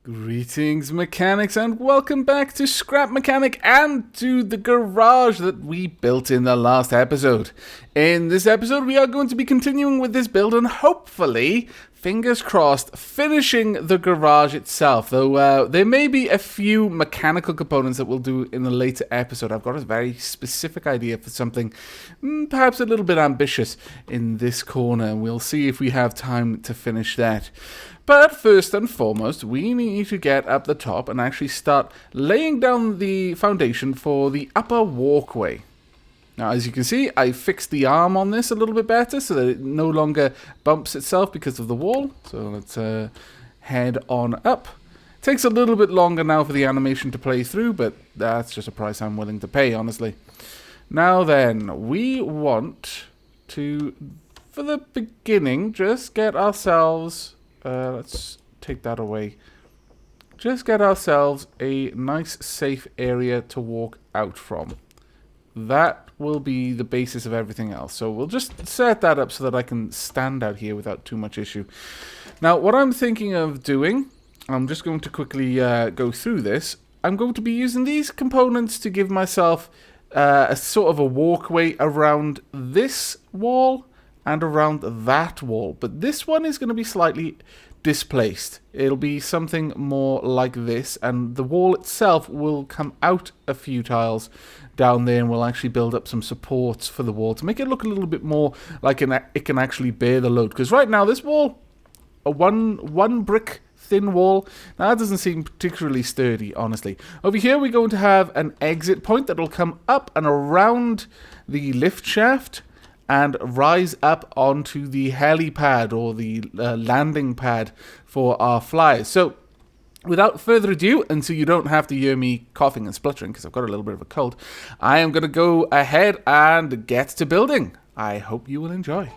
Greetings, mechanics, and welcome back to Scrap Mechanic and to the garage that we built in the last episode. In this episode, we are going to be continuing with this build and hopefully, fingers crossed, finishing the garage itself. Though there may be a few mechanical components that we'll do in a later episode. I've got a very specific idea for something perhaps a little bit ambitious in this corner, and we'll see if we have time to finish that. But first and foremost, we need to get up the top and actually start laying down the foundation for the upper walkway. Now, as you can see, I fixed the arm on this a little bit better so that it no longer bumps itself because of the wall. So let's head on up. It takes a little bit longer now for the animation to play through, but that's just a price I'm willing to pay, honestly. Now then, we want to, for the beginning, just get ourselves... let's take that away. Just get ourselves a nice safe area to walk out from. That will be the basis of everything else. So we'll just set that up so that I can stand out here without too much issue. Now what I'm thinking of doing, I'm just going to quickly go through this. I'm going to be using these components to give myself a sort of a walkway around this wall and around that wall, but this one is going to be slightly displaced. It'll be something more like this, and the wall itself will come out a few tiles down there, and we'll actually build up some supports for the wall to make it look a little bit more like it can actually bear the load. Because right now, this wall, a one brick thin wall, now that doesn't seem particularly sturdy, honestly. Over here, we're going to have an exit point that'll come up and around the lift shaft and rise up onto the helipad or the landing pad for our flyers. So, without further ado, and so you don't have to hear me coughing and spluttering because I've got a little bit of a cold, I am going to go ahead and get to building. I hope you will enjoy.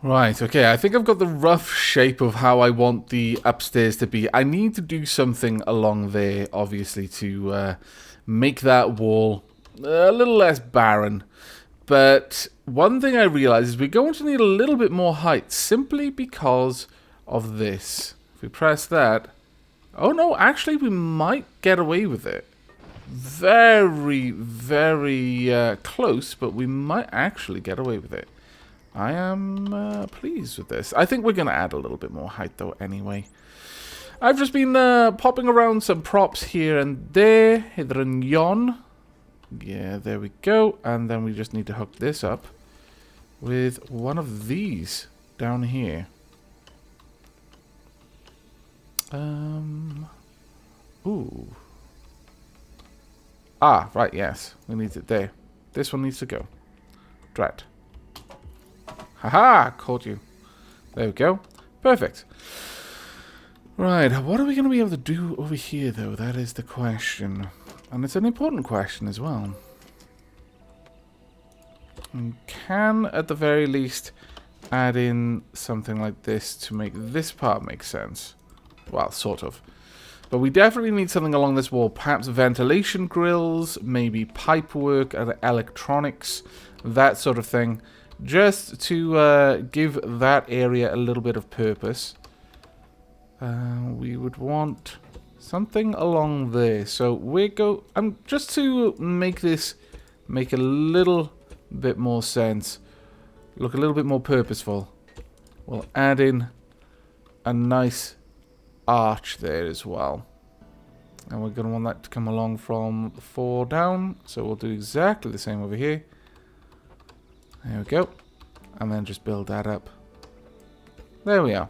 Right, okay, I think I've got the rough shape of how I want the upstairs to be. I need to do something along there, obviously, to make that wall a little less barren. But one thing I realize is we're going to need a little bit more height, simply because of this. If we press that... Oh no, actually we might get away with it. Very, very close, but we might actually get away with it. I am pleased with this. I think we're going to add a little bit more height, though, anyway. I've just been popping around some props here and there. Hither and yon. Yeah, there we go. And then we just need to hook this up with one of these down here. Ooh. Ah, right, yes. We need it there. This one needs to go. Drat. Haha! Caught you. There we go. Perfect. Right, what are we going to be able to do over here, though? That is the question. And it's an important question as well. We can, at the very least, add in something like this to make this part make sense. Well, sort of. But we definitely need something along this wall. Perhaps ventilation grills, maybe pipework, electronics, that sort of thing. Just to give that area a little bit of purpose. We would want something along there. So just to make this make a little bit more sense, look a little bit more purposeful, we'll add in a nice arch there as well. And we're going to want that to come along from 4 down. So we'll do exactly the same over here. There we go. And then just build that up. There we are.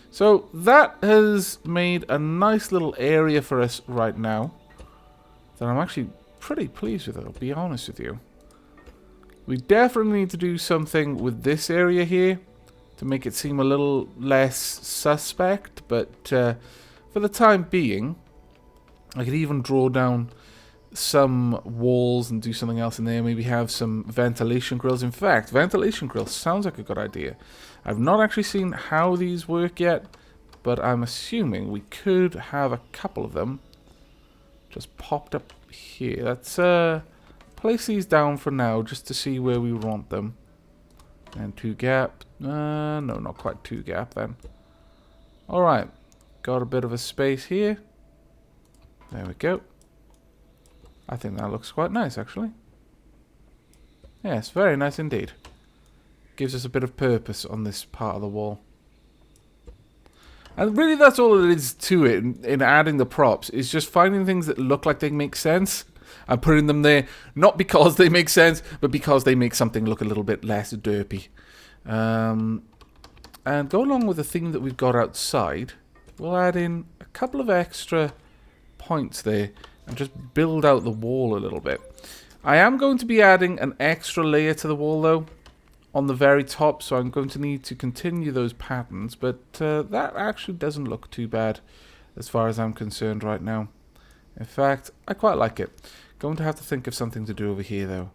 So that has made a nice little area for us right now that I'm actually pretty pleased with, I'll be honest with you. We definitely need to do something with this area here to make it seem a little less suspect, but for the time being, I could even draw down some walls and do something else in there. Maybe have some ventilation grills. In fact, ventilation grills sounds like a good idea. I've not actually seen how these work yet, but I'm assuming we could have a couple of them just popped up here. Let's place these down for now just to see where we want them. And 2 gap. No, not quite 2 gap then. Alright, got a bit of a space here. There we go. I think that looks quite nice, actually. Yes, very nice indeed. Gives us a bit of purpose on this part of the wall. And really that's all it is to it in adding the props, is just finding things that look like they make sense and putting them there, not because they make sense, but because they make something look a little bit less derpy. And go along with the theme that we've got outside, we'll add in a couple of extra points there and just build out the wall a little bit. I am going to be adding an extra layer to the wall though on the very top, so I'm going to need to continue those patterns, but that actually doesn't look too bad as far as I'm concerned right now. In fact, I quite like it. Going to have to think of something to do over here though.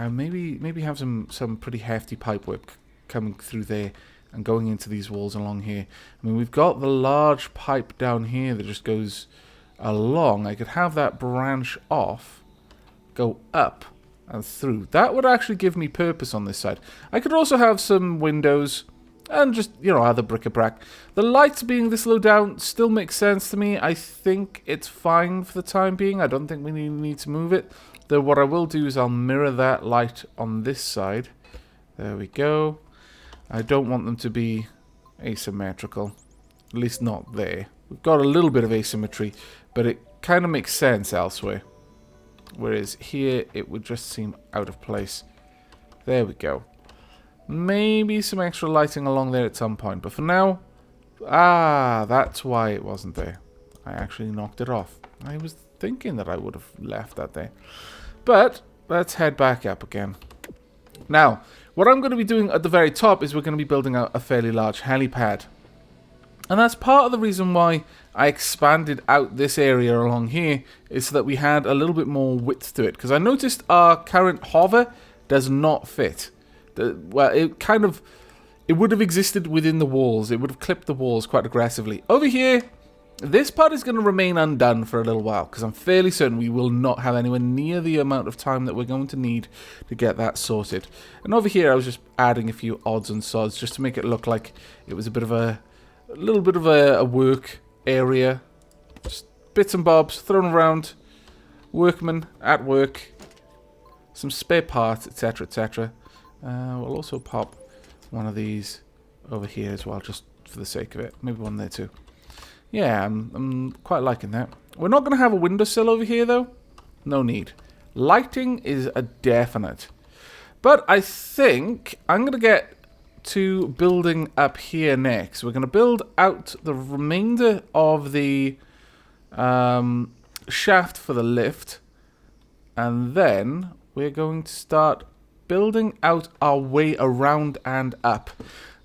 Maybe have some pretty hefty pipework coming through there and going into these walls along here. I mean, we've got the large pipe down here that just goes along. I could have that branch off, go up and through. That would actually give me purpose on this side. I could also have some windows and just, other bric-a-brac. The lights being this low down still makes sense to me. I think it's fine for the time being. I don't think we need to move it. Though what I will do is I'll mirror that light on this side. There we go. I don't want them to be asymmetrical. At least not there. We've got a little bit of asymmetry, but it kind of makes sense elsewhere. Whereas here, it would just seem out of place. There we go. Maybe some extra lighting along there at some point. But for now... that's why it wasn't there. I actually knocked it off. I was thinking that I would have left that there. But, let's head back up again. Now, what I'm going to be doing at the very top is we're going to be building out a fairly large helipad. And that's part of the reason why I expanded out this area along here, is so that we had a little bit more width to it. Because I noticed our current hover does not fit. Well, it would have existed within the walls. It would have clipped the walls quite aggressively. Over here, this part is going to remain undone for a little while, because I'm fairly certain we will not have anywhere near the amount of time that we're going to need to get that sorted. And over here, I was just adding a few odds and sods just to make it look like it was a little bit of a work area. Just bits and bobs thrown around. Workmen at work. Some spare parts, etc., etc. We'll also pop one of these over here as well, just for the sake of it. Maybe one there too. Yeah, I'm quite liking that. We're not going to have a windowsill over here, though. No need. Lighting is a definite. But I think I'm going to get to building up here next. We're going to build out the remainder of the shaft for the lift. And then we're going to start building out our way around and up.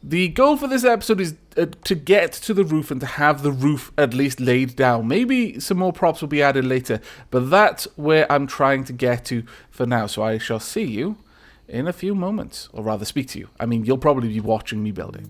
The goal for this episode is to get to the roof and to have the roof at least laid down. Maybe some more props will be added later, but that's where I'm trying to get to for now. So I shall see you in a few moments, or rather speak to you. I mean, you'll probably be watching me build it.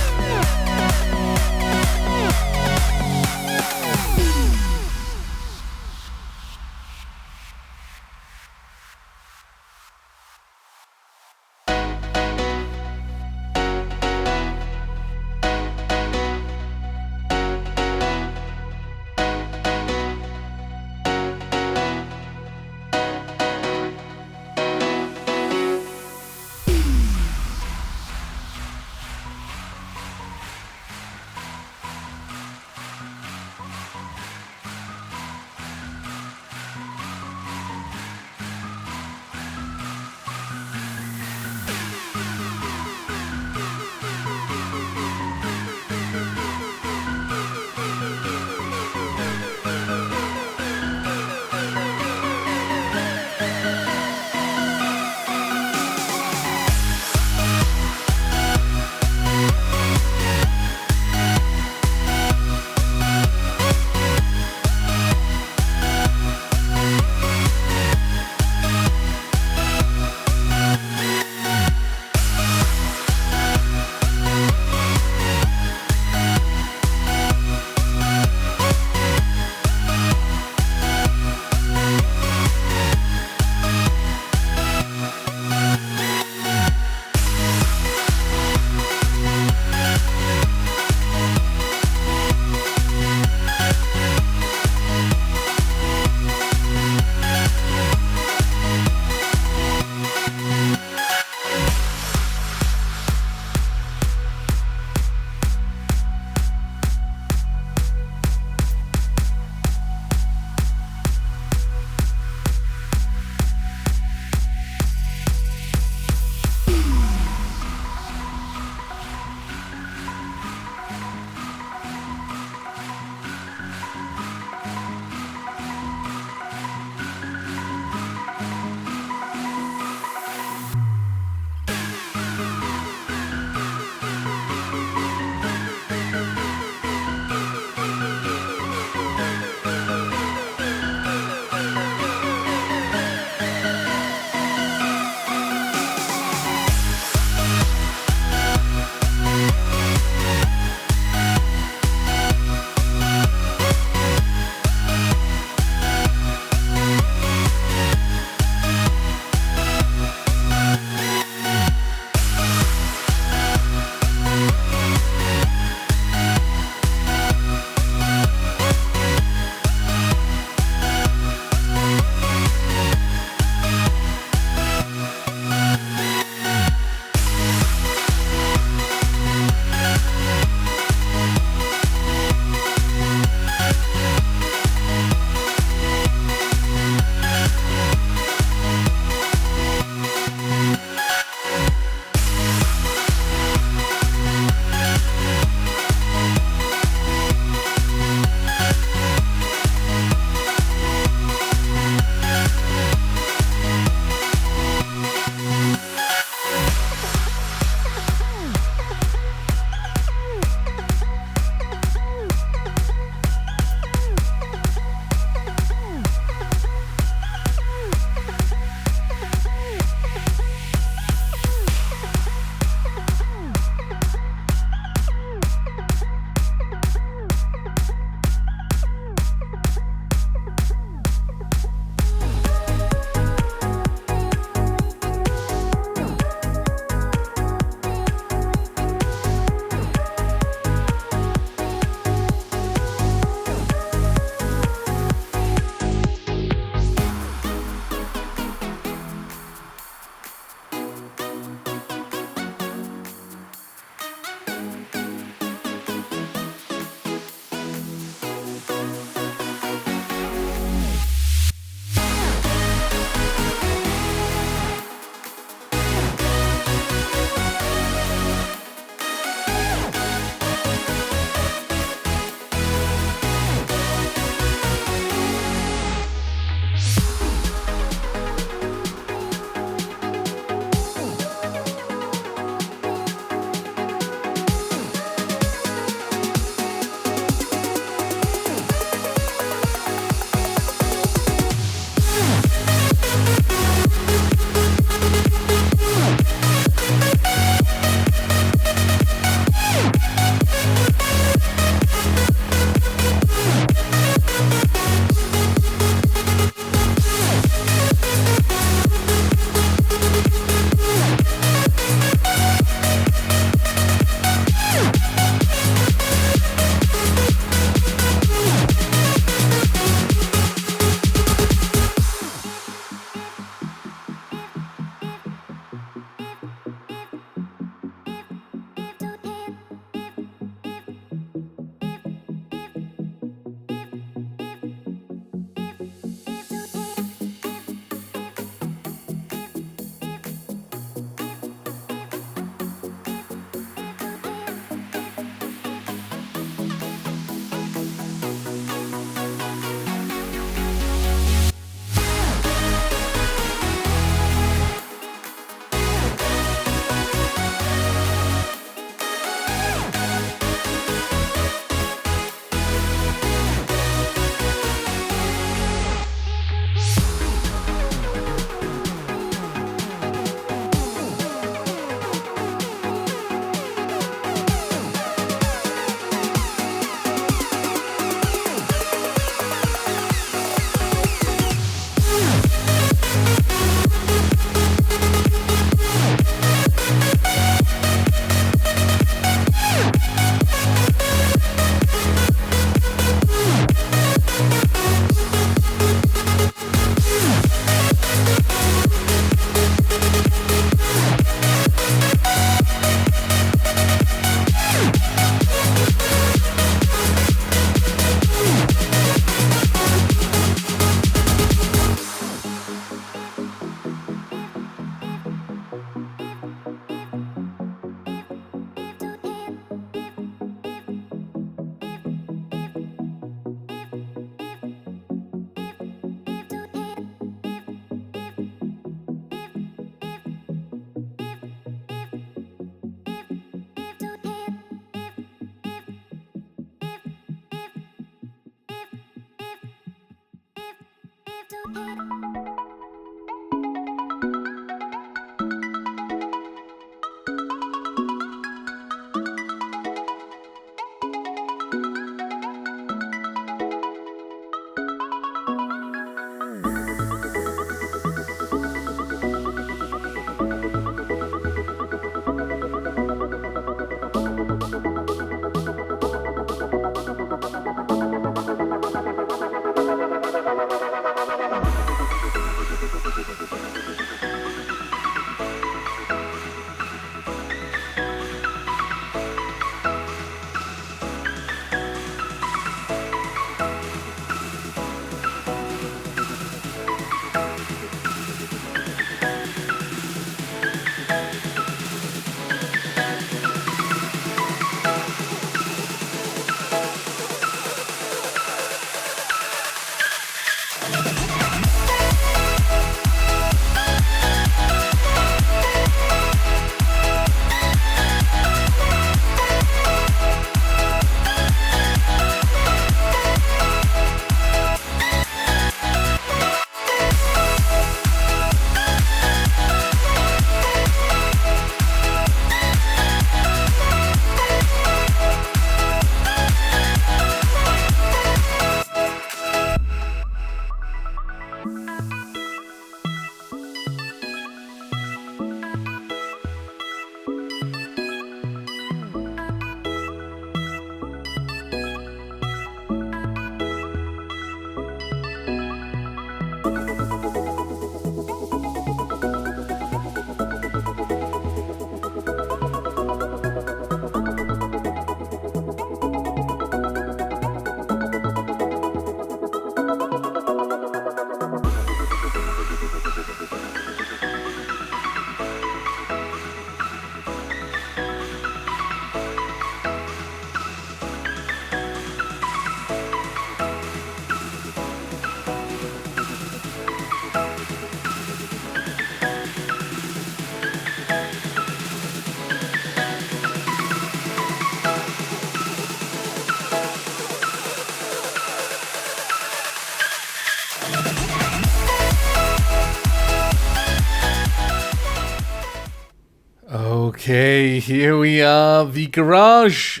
Okay, here we are. The garage,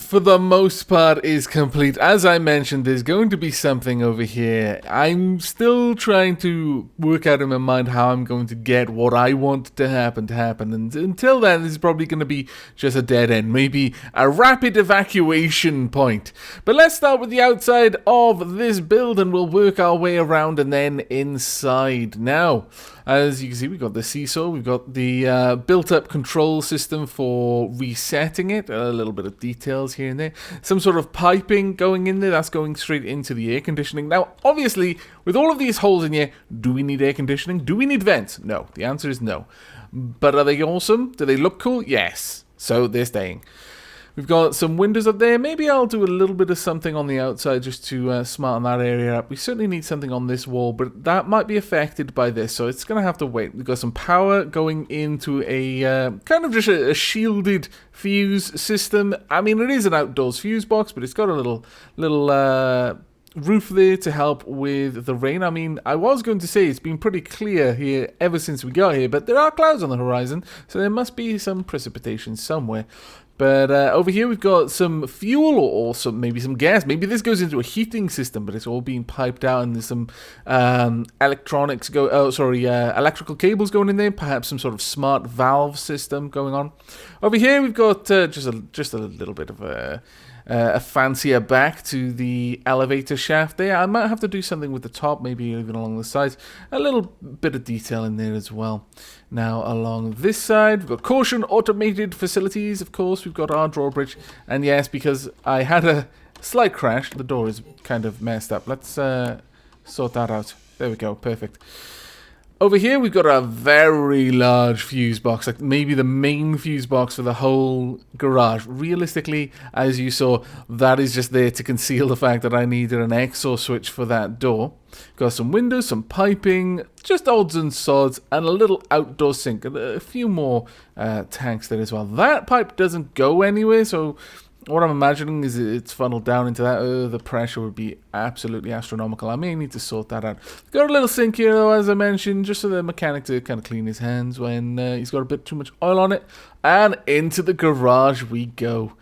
for the most part, is complete. As I mentioned, there's going to be something over here. I'm still trying to work out in my mind how I'm going to get what I want to happen. And until then, this is probably going to be just a dead end. Maybe a rapid evacuation point. But let's start with the outside of this build and we'll work our way around and then inside. Now, as you can see, we've got the seesaw, we've got the built-up control system for resetting it, a little bit of details here and there, some sort of piping going in there, that's going straight into the air conditioning. Now, obviously, with all of these holes in here, do we need air conditioning? Do we need vents? No, the answer is no. But are they awesome? Do they look cool? Yes. So they're staying. We've got some windows up there. Maybe I'll do a little bit of something on the outside just to smarten that area up. We certainly need something on this wall, but that might be affected by this, so it's going to have to wait. We've got some power going into a kind of just a shielded fuse system. I mean, it is an outdoors fuse box, but it's got a little roof there to help with the rain. I mean, I was going to say it's been pretty clear here ever since we got here, but there are clouds on the horizon, so there must be some precipitation somewhere. But over here we've got some fuel or maybe some gas. Maybe this goes into a heating system, but it's all being piped out, and there's some electrical cables going in there. Perhaps some sort of smart valve system going on. Over here we've got just a little bit of a fancier back to the elevator shaft there. I might have to do something with the top, maybe even along the sides. A little bit of detail in there as well. Now along this side, we've got caution automated facilities, of course. We've got our drawbridge. And yes, because I had a slight crash, the door is kind of messed up. Let's sort that out. There we go, perfect. Over here, we've got a very large fuse box, like maybe the main fuse box for the whole garage. Realistically, as you saw, that is just there to conceal the fact that I needed an XOR switch for that door. Got some windows, some piping, just odds and sods, and a little outdoor sink, and a few more tanks there as well. That pipe doesn't go anywhere, so What I'm imagining is it's funneled down into that. The pressure would be absolutely astronomical. I may need to sort that out. Got a little sink here, though, as I mentioned, just for the mechanic to kind of clean his hands when he's got a bit too much oil on it. And into the garage we go.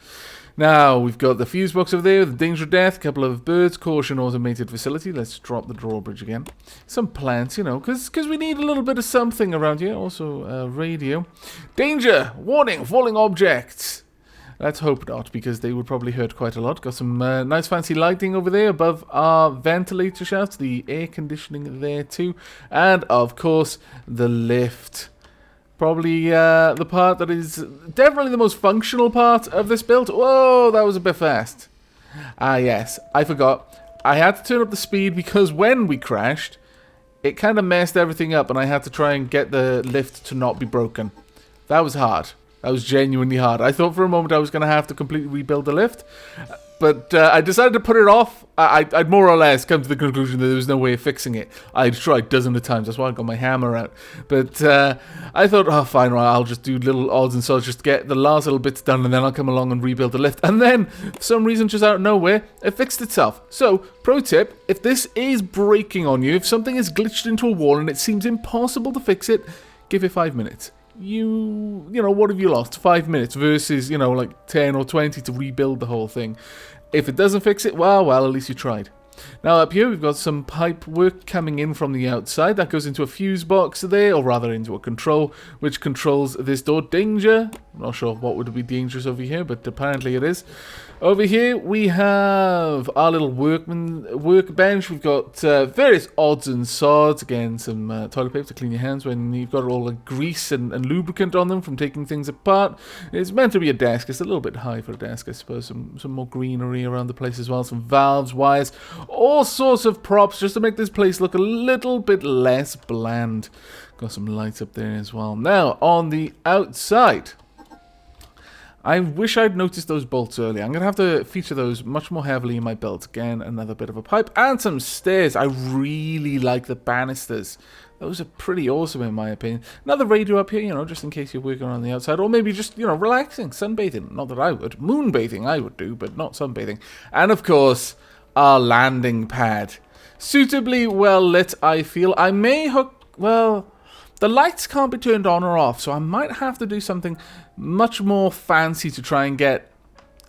Now, we've got the fuse box over there, the danger of death, a couple of birds, caution, automated facility. Let's drop the drawbridge again. Some plants, you know, because we need a little bit of something around here. Also, radio. Danger! Warning! Falling objects! Let's hope not, because they would probably hurt quite a lot. Got some nice fancy lighting over there above our ventilator shafts. The air conditioning there too. And, of course, the lift. Probably the part that is definitely the most functional part of this build. Whoa, that was a bit fast. Ah, yes, I forgot. I had to turn up the speed because when we crashed, it kind of messed everything up and I had to try and get the lift to not be broken. That was hard. That was genuinely hard. I thought for a moment I was going to have to completely rebuild the lift. But I decided to put it off. I'd more or less come to the conclusion that there was no way of fixing it. I'd tried dozens of times. That's why I got my hammer out. But I thought, oh, fine, right, I'll just do little odds and sods just to get the last little bits done, and then I'll come along and rebuild the lift. And then, for some reason, just out of nowhere, it fixed itself. So, pro tip, if this is breaking on you, if something is glitched into a wall and it seems impossible to fix it, give it 5 minutes. You know, what have you lost? 5 minutes versus, you know, like 10 or 20 to rebuild the whole thing. If it doesn't fix it, well, at least you tried. Now up here we've got some pipe work coming in from the outside. That goes into a fuse box there, or rather into a control, which controls this door. Danger. I'm not sure what would be dangerous over here, but apparently it is. Over here we have our little workbench. We've got various odds and sods. Again, some toilet paper to clean your hands when you've got all the grease and lubricant on them from taking things apart. It's meant to be a desk. It's a little bit high for a desk, I suppose. Some more greenery around the place as well. Some valves, wires, all sorts of props just to make this place look a little bit less bland. Got some lights up there as well. Now, on the outside, I wish I'd noticed those bolts earlier. I'm going to have to feature those much more heavily in my build. Again, another bit of a pipe and some stairs. I really like the banisters. Those are pretty awesome in my opinion. Another radio up here, you know, just in case you're working on the outside. Or maybe just, you know, relaxing, sunbathing. Not that I would. Moonbathing I would do, but not sunbathing. And of course, our landing pad. Suitably well lit, I feel. I may hook, well, the lights can't be turned on or off, so I might have to do something much more fancy to try and get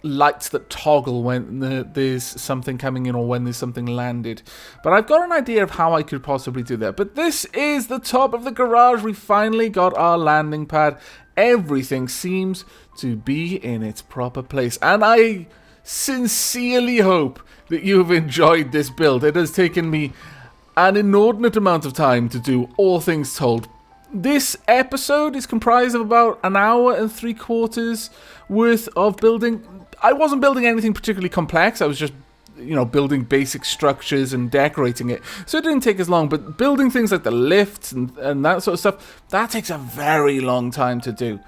lights that toggle when there's something coming in or when there's something landed. But I've got an idea of how I could possibly do that. But this is the top of the garage. We finally got our landing pad. Everything seems to be in its proper place. And I sincerely hope that you've enjoyed this build. It has taken me an inordinate amount of time to do, all things told. This episode is comprised of about an hour and 3/4 worth of building. I wasn't building anything particularly complex. I was just, you know, building basic structures and decorating it. So it didn't take as long. But building things like the lifts and that sort of stuff, that takes a very long time to do.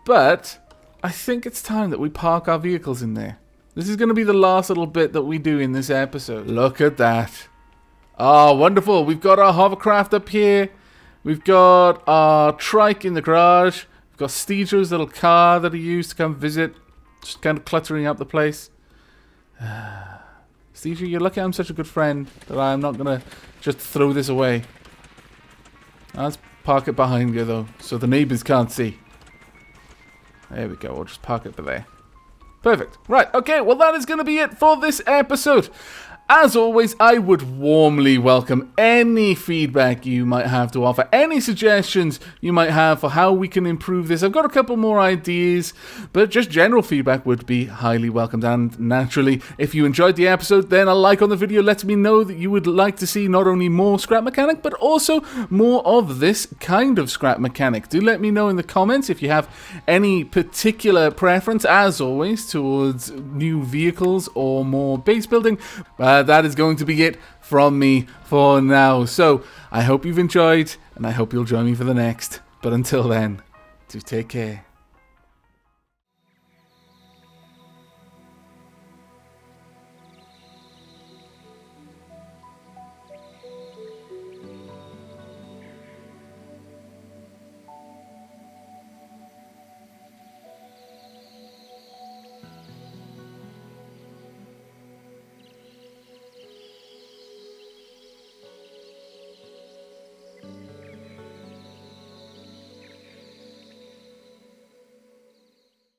But I think it's time that we park our vehicles in there. This is going to be the last little bit that we do in this episode. Look at that. Ah, wonderful. We've got our hovercraft up here. We've got our trike in the garage. We've got Steejo's little car that he used to come visit. Just kind of cluttering up the place. Steejo, you're lucky I'm such a good friend that I'm not going to just throw this away. Let's park it behind you, though, so the neighbors can't see. There we go. We'll just park it there. Perfect. Right, okay, well that is going to be it for this episode. As always, I would warmly welcome any feedback you might have to offer, any suggestions you might have for how we can improve this. I've got a couple more ideas, but just general feedback would be highly welcomed. And naturally, if you enjoyed the episode, then a like on the video lets me know that you would like to see not only more scrap mechanic, but also more of this kind of scrap mechanic. Do let me know in the comments if you have any particular preference, as always, towards new vehicles or more base building. That is going to be it from me for now. So, I hope you've enjoyed, and I hope you'll join me for the next. But until then, do take care.